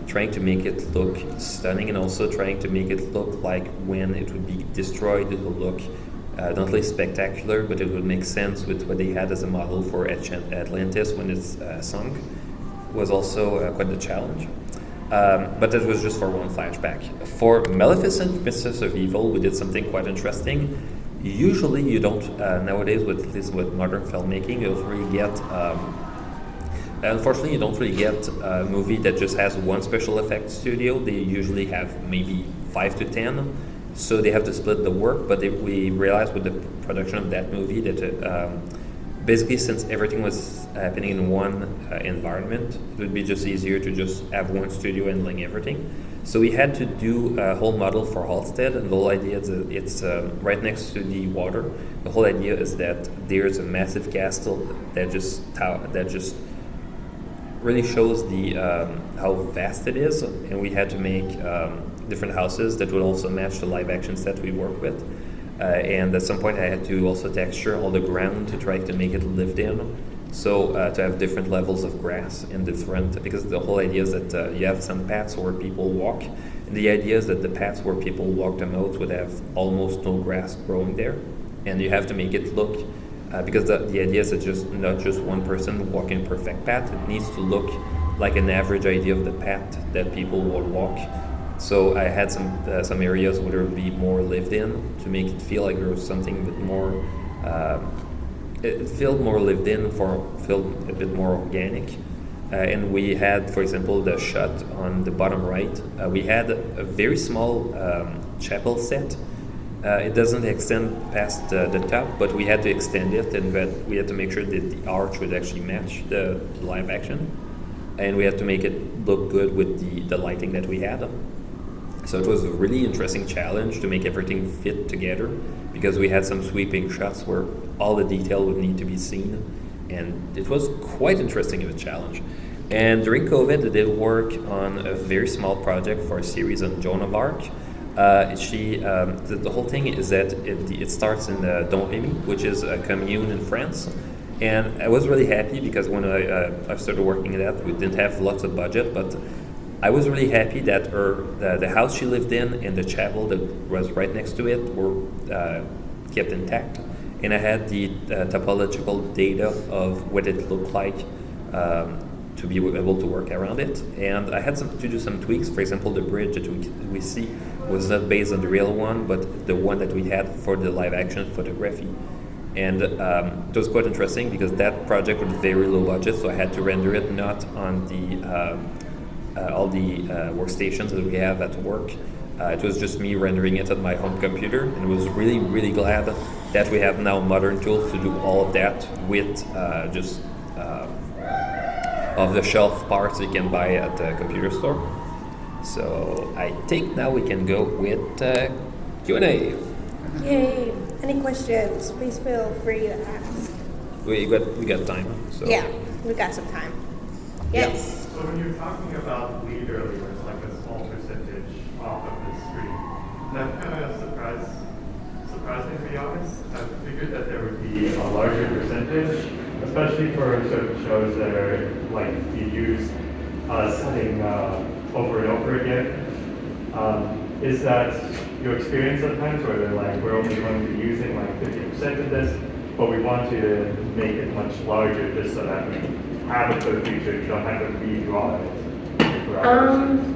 trying to make it look stunning, and also trying to make it look like when it would be destroyed, it would look not only spectacular, but it would make sense with what they had as a model for Atlantis when it's sunk. Was also quite a challenge. But that was just for one flashback. For Maleficent, Princess of Evil, we did something quite interesting. Usually you don't, nowadays, at least with modern filmmaking, you don't really get, unfortunately, you don't really get a movie that just has one special effects studio. They usually have maybe 5 to 10, so they have to split the work. But we realized with the production of that movie that basically, since everything was happening in one environment, it would be just easier to just have one studio handling everything. So we had to do a whole model for Halstead, and the whole idea is that it's right next to the water. The whole idea is that there's a massive castle that just really shows the how vast it is, and we had to make different houses that would also match the live action set we work with. And at some point I had to also texture all the ground to try to make it lived in. So to have different levels of grass and different, because the whole idea is that you have some paths where people walk. And the idea is that the paths where people walk the most would have almost no grass growing there. And you have to make it look, because the idea is that just not just one person walking a perfect path, it needs to look like an average idea of the path that people would walk. So I had some areas where there would be more lived in to make it feel like there was something a bit more, it felt more lived in, felt a bit more organic. And we had, for example, the shot on the bottom right. We had a very small chapel set. It doesn't extend past the top, but we had to extend it, and we had to make sure that the arch would actually match the live action. And we had to make it look good with the lighting that we had. So it was a really interesting challenge to make everything fit together, because we had some sweeping shots where all the detail would need to be seen, and it was quite interesting of a challenge. And during COVID, I did work on a very small project for a series on Joan of Arc. The whole thing is that it starts in Domremy, which is a commune in France, And I was really happy because when I started working at that, we didn't have lots of budget, but I was really happy that the house she lived in and the chapel that was right next to it were kept intact. And I had the topological data of what it looked like to be able to work around it. And I had to do some tweaks. For example, the bridge that we see was not based on the real one, but the one that we had for the live action photography. And it was quite interesting because that project was very low budget, so I had to render it not on the all the workstations that we have at work. It was just me rendering it on my home computer, and I was really, really glad that we have now modern tools to do all of that with just off-the-shelf parts you can buy at the computer store. So I think now we can go with Q&A. Yay! Any questions? Please feel free to ask. We got time. So. Yeah, we got some time. Yes. So when you were talking about lead earlier, it's like a small percentage off of the street. That kind of surprised me, to be honest. I figured that there would be a larger percentage, especially for certain shows that are like you use something over and over again. Is that your experience sometimes where they're like, we're only going to be using like 50% of this, but we want you to make it much larger just so that we have it for the future, you don't have to redraw it?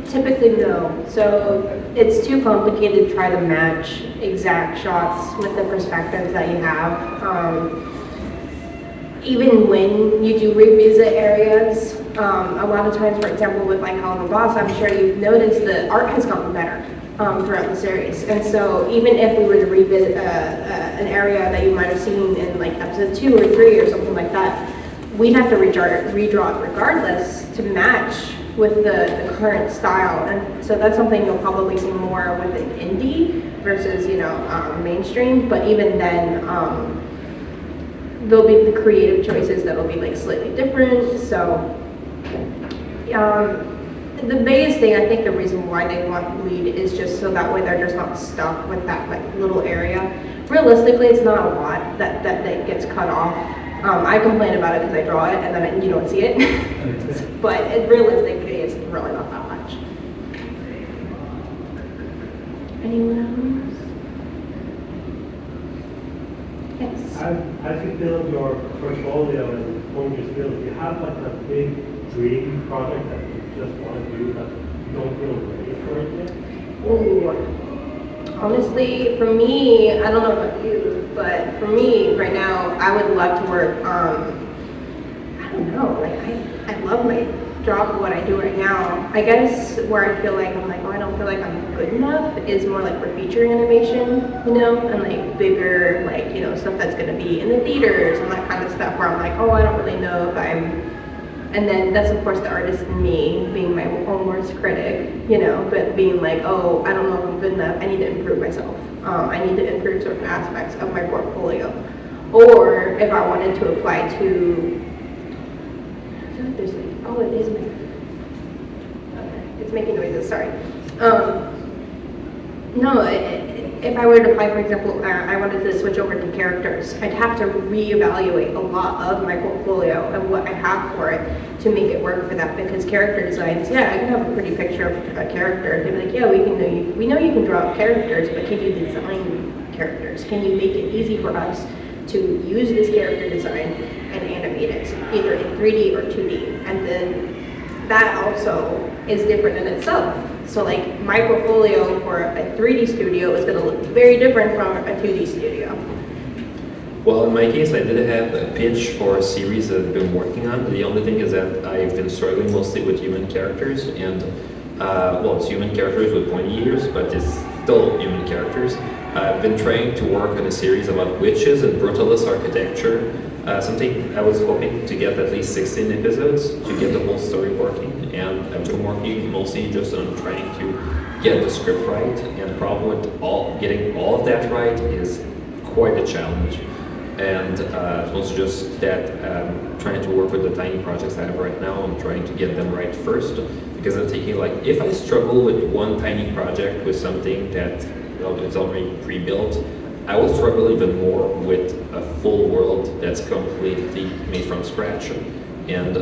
Typically no. So it's too complicated to try to match exact shots with the perspectives that you have. Even when you do revisit areas, a lot of times, for example, with like Hell of a Boss, I'm sure you've noticed the art has gotten better throughout the series. And so even if we were to revisit an area that you might have seen in like episode 2 or 3 or something like that, we'd have to redraw it regardless to match with the current style. And so that's something you'll probably see more with an indie versus, mainstream. But even then, there'll be the creative choices that'll be like slightly different. So the biggest thing, I think the reason why they want lead is just so that way they're just not stuck with that like little area. Realistically, it's not a lot that gets cut off. I complain about it because I draw it and then you don't see it. But realistically, it's really not that much. Anyone else? Yes. As you build your portfolio and hone your skills, do you have like a big dream project that you just want to do that you don't feel ready for it yet? Ooh. Honestly, for me, I don't know about you, but for me right now, I would love to work, I don't know, like I love my job, what I do right now. I guess where I feel like I'm like, oh, I don't feel like I'm good enough is more like for feature animation, and like bigger, like, stuff that's gonna be in the theaters and that kind of stuff where I'm like, oh, I don't really know if and then that's of course the artist in me being my own worst critic, but being like, oh, I don't know if I'm good enough, I need to improve myself. I need to improve certain aspects of my portfolio. Or if I wanted to apply to, I feel like there's like, oh, it is making, okay, it's making noises, sorry. No, if I were to apply, for example, I wanted to switch over to characters, I'd have to reevaluate a lot of my portfolio and what I have for it to make it work for that, because character designs, yeah, I can have a pretty picture of a character. They'd be like, yeah, we know you can draw characters, but can you design characters? Can you make it easy for us to use this character design and animate it, either in 3D or 2D? And then that also is different in itself. So like my portfolio for a 3D studio is going to look very different from a 2D studio. Well, in my case, I did have a pitch for a series that I've been working on. The only thing is that I've been struggling mostly with human characters, and it's human characters with pointy ears, but it's still human characters. I've been trying to work on a series about witches and brutalist architecture. Something I was hoping to get at least 16 episodes to get the whole story working, and I've been working mostly just on trying to get the script right, and the problem with getting all of that right is quite a challenge. And it's mostly just that trying to work with the tiny projects I have right now and trying to get them right first, because I'm thinking like, if I struggle with one tiny project with something that it's already pre-built, I will struggle even more with a full world that's completely made from scratch, and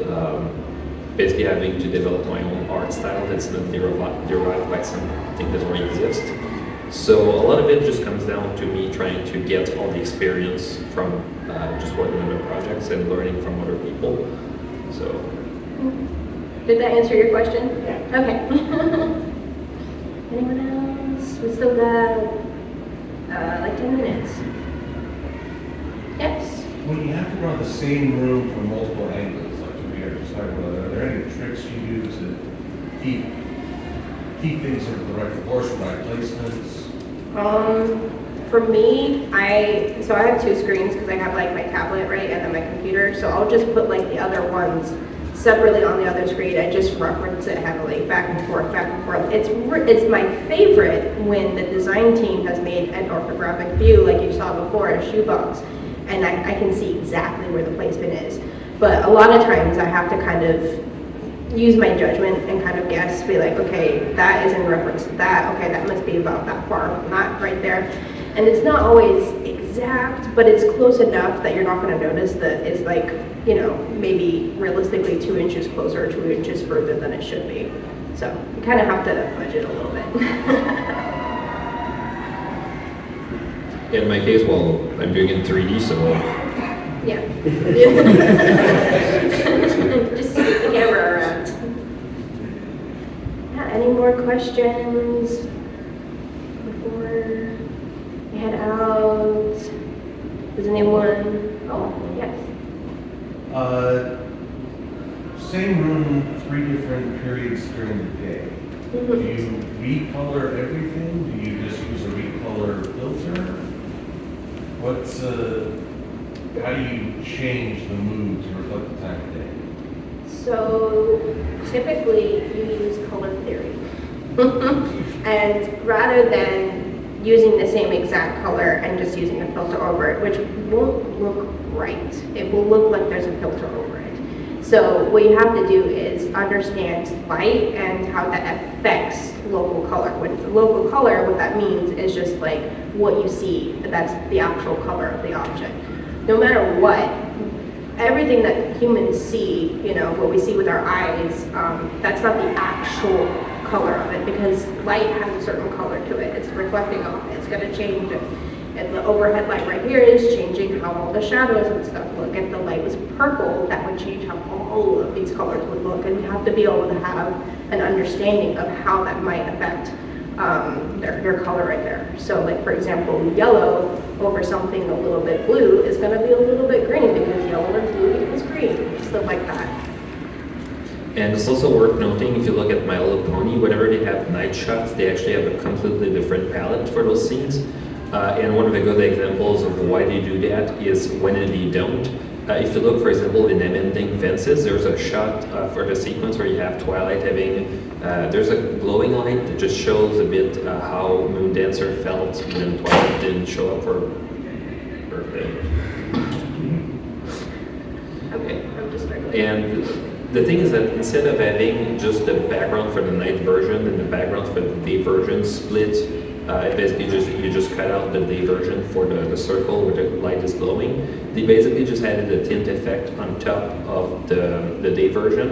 basically having to develop my own art style that's not derived by something that already exists. So a lot of it just comes down to me trying to get all the experience from just working on the projects and learning from other people. So. Did that answer your question? Yeah. Okay. Anyone else? We still got like 10 minutes. Yes. When you have to run the same room from multiple angles, like we are just talking about, are there any tricks you use to keep things in the right proportion, right placements? For me, I have two screens because I have like my tablet, right, and then my computer. So I'll just put like the other ones separately on the other screen. I just reference it heavily, back and forth, back and forth. It's my favorite when the design team has made an orthographic view, like you saw before, a shoebox, and I can see exactly where the placement is. But a lot of times I have to kind of use my judgment and kind of guess, be like, okay, that is in reference to that. Okay, that must be about that far, not right there. And it's not always exact, but it's close enough that you're not going to notice that it's like, you know, maybe realistically 2 inches closer or 2 inches further than it should be. So you kind of have to budget a little bit. In my case, well, I'm doing it in 3D, so Yeah. Just scoot the camera around. Yeah, any more questions before we head out? Does anyone? Oh, yes. Same room, 3 different periods during the day. Do you recolor everything? Do you just use a recolor filter? How do you change the mood to reflect the time of day? So typically you use color theory. And rather than using the same exact color and just using a filter over it, which won't look right. It will look like there's a filter over it. So what you have to do is understand light and how that affects local color. With local color, what that means is just like what you see, that's the actual color of the object. No matter what, everything that humans see, you know, what we see with our eyes, that's not the actual color of it, because light has a certain color to it. It's reflecting off it. It's going to change it. And the overhead light right here is changing how all the shadows and stuff look. If the light was purple, that would change how all of these colors would look. And you have to be able to have an understanding of how that might affect their color right there. So like, for example, yellow over something a little bit blue is going to be a little bit green, because yellow and blue equals green, stuff like that. And it's also worth noting, if you look at My Little Pony, whenever they have night shots, they actually have a completely different palette for those scenes. And one of the good examples of why they do that is when they don't. If you look, for example, in Amending Fences, there's a shot for the sequence where you have Twilight having, there's a glowing light that just shows a bit how Moon Dancer felt when Twilight didn't show up for her birthday. Okay, I'm just struggling. And the thing is that instead of having just the background for the night version and the background for the day version split, basically you just cut out the day version for the circle where the light is glowing. They basically just added a tint effect on top of the day version,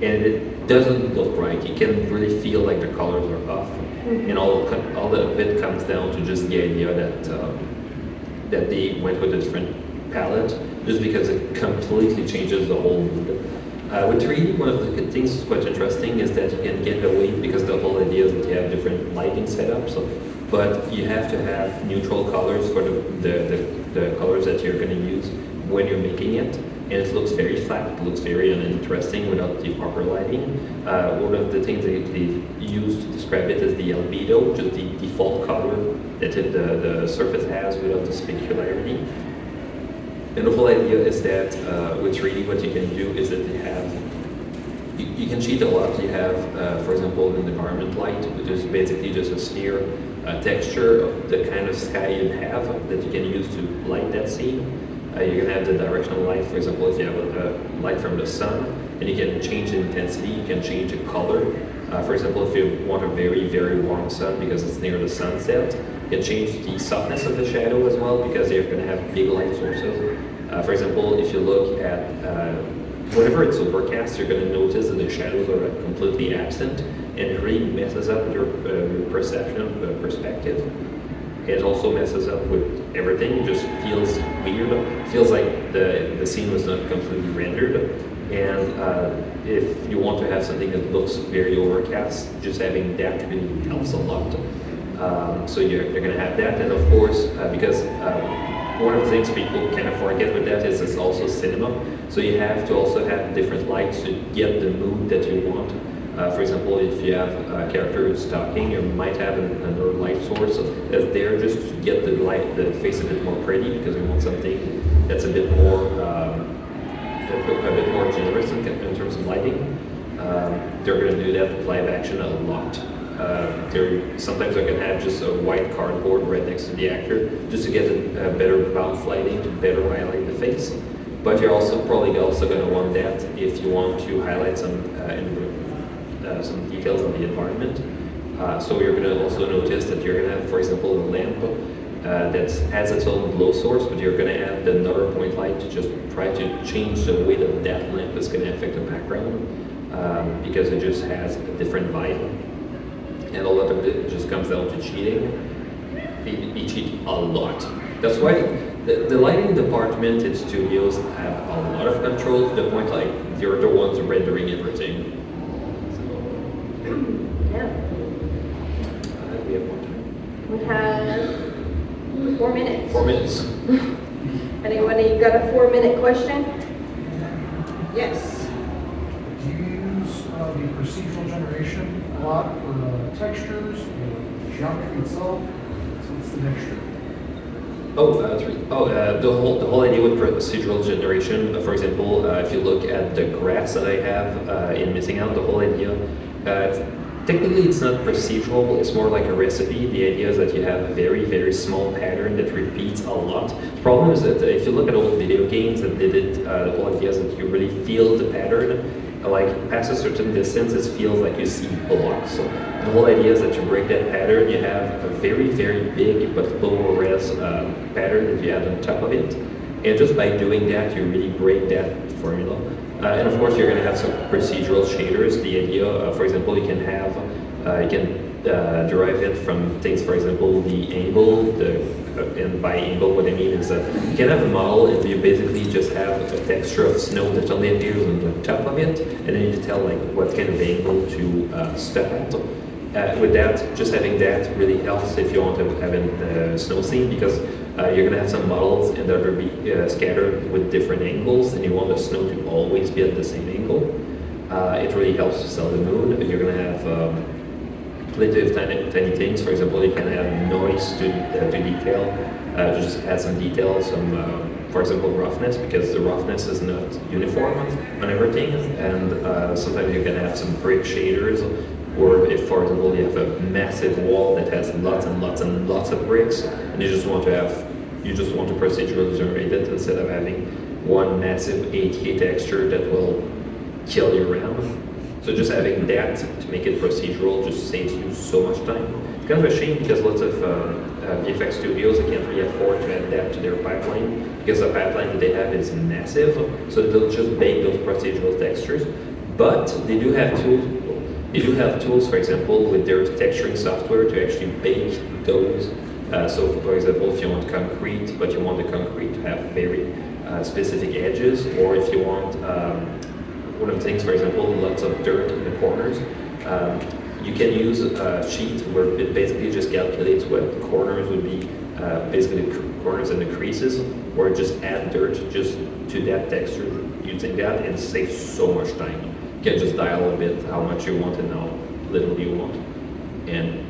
and it doesn't look right. You can really feel like the colors are off, and all of it comes down to just the idea that they went with a different palette, just because it completely changes the whole mood. With 3D, one of the good things that's quite interesting is that you can get away, because the whole idea is that you have different lighting setups, but you have to have neutral colors for the colors that you're going to use when you're making it. And it looks very flat, it looks very uninteresting without the proper lighting. One of the things they use to describe it is the albedo, just the default color that the surface has without the specularity. And the whole idea is that with 3D, what you can do is that you can cheat a lot. You have, for example, an environment light, which is basically just a sphere texture of the kind of sky you have that you can use to light that scene. You're going to have the directional light. For example, if you have a light from the sun, and you can change the intensity, you can change the color. For example, if you want a very, very warm sun because it's near the sunset, you can change the softness of the shadow as well because you're going to have big light sources. For example, if you look at whenever it's overcast, you're going to notice that the shadows are completely absent, and it really messes up your perception of perspective. It also messes up with everything. It just feels weird. It feels like the scene was not completely rendered. And if you want to have something that looks very overcast, just having that really helps a lot. So you're going to have that, and of course, because one of the things people kind of forget with that is it's also cinema. So you have to also have different lights to get the mood that you want. For example, if you have a character who's talking, you might have another light source that's there just to get the face a bit more pretty, because you want something that's a bit more generous in terms of lighting. They're going to do that with live action a lot. Sometimes they're going to have just a white cardboard right next to the actor just to get a better bounce lighting to better highlight the face. But you're probably also going to want that if you want to highlight some details of the environment. So you're going to also notice that you're going to have, for example, a lamp that has its own glow source, but you're going to add another point light to just try to change the way that lamp is going to affect the background, because it just has a different vibe. And a lot of it just comes down to cheating. We cheat a lot. That's why the lighting department in studios have a lot of control, to the point like you're the ones rendering everything. Yeah. We have more time. We have 4 minutes. 4 minutes. Anybody got a 4-minute question? Yes. Do you use the procedural generation a lot for textures, geometry itself? So what's the mixture? The whole idea with procedural generation, for example, if you look at the graphs that I have in Missing Out, the whole idea, technically it's not procedural, it's more like a recipe. The idea is that you have a very, very small pattern that repeats a lot. The problem is that if you look at old video games that did it, the whole idea is that you really feel the pattern. Like past a certain distance, it feels like you see blocks. So the whole idea is that you break that pattern, you have a very, very big but lower res pattern that you add on top of it. And just by doing that, you really break that formula. And of course, you're going to have some procedural shaders. The idea, for example, you can derive it from things, for example, the angle, and by angle, what I mean is that you can have a model and you basically just have a texture of snow that only appears on the top of it, and then you tell like what kind of angle to step at. With that, just having that really helps if you want to have a snow scene, because you're going to have some models and they're going to be scattered with different angles, and you want the snow to always be at the same angle. It really helps to sell the mood. You're going to have plenty of tiny things. For example, you can add noise to detail, to just add some details, for example, roughness, because the roughness is not uniform on everything, and sometimes you can have some brick shaders, or if, for example, you have a massive wall that has lots and lots and lots of bricks, and you just want to procedurally generate it instead of having one massive 8K texture that will kill you around. So just having that to make it procedural just saves you so much time. It's kind of a shame because lots of VFX studios, they can't really afford to add that to their pipeline, because the pipeline that they have is massive, so they'll just bake those procedural textures. But they do have tools. They do have tools, for example, with their texturing software to actually bake those. So for example, if you want concrete, but you want the concrete to have very specific edges, or if you want one of the things, for example, lots of dirt in the corners, you can use a sheet where it basically just calculates what the corners would be, basically the corners and the creases, or just add dirt just to that texture using that, and it saves so much time. You can just dial a bit how much you want and how little you want, and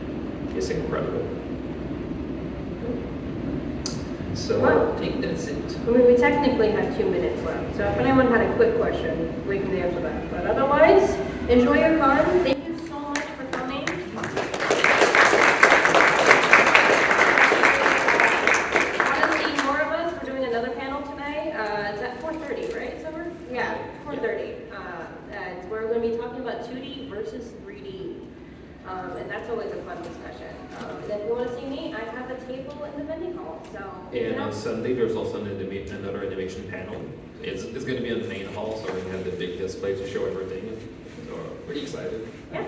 it's incredible. So I think that's it. I mean, we technically have 2 minutes left, so if anyone had a quick question, we can answer that. But otherwise, enjoy your con. Thank you so much for coming. Want to see more of us? We're doing another panel today. 4:30. And we're going to be talking about 2D versus 3D. And that's always a fun discussion. And if you want to see me, I have a table in the vending hall. So, And on Sunday, there's also another animation panel. It's going to be in the main hall, so we're going to have the big display to show everything. So we're pretty excited. Yeah,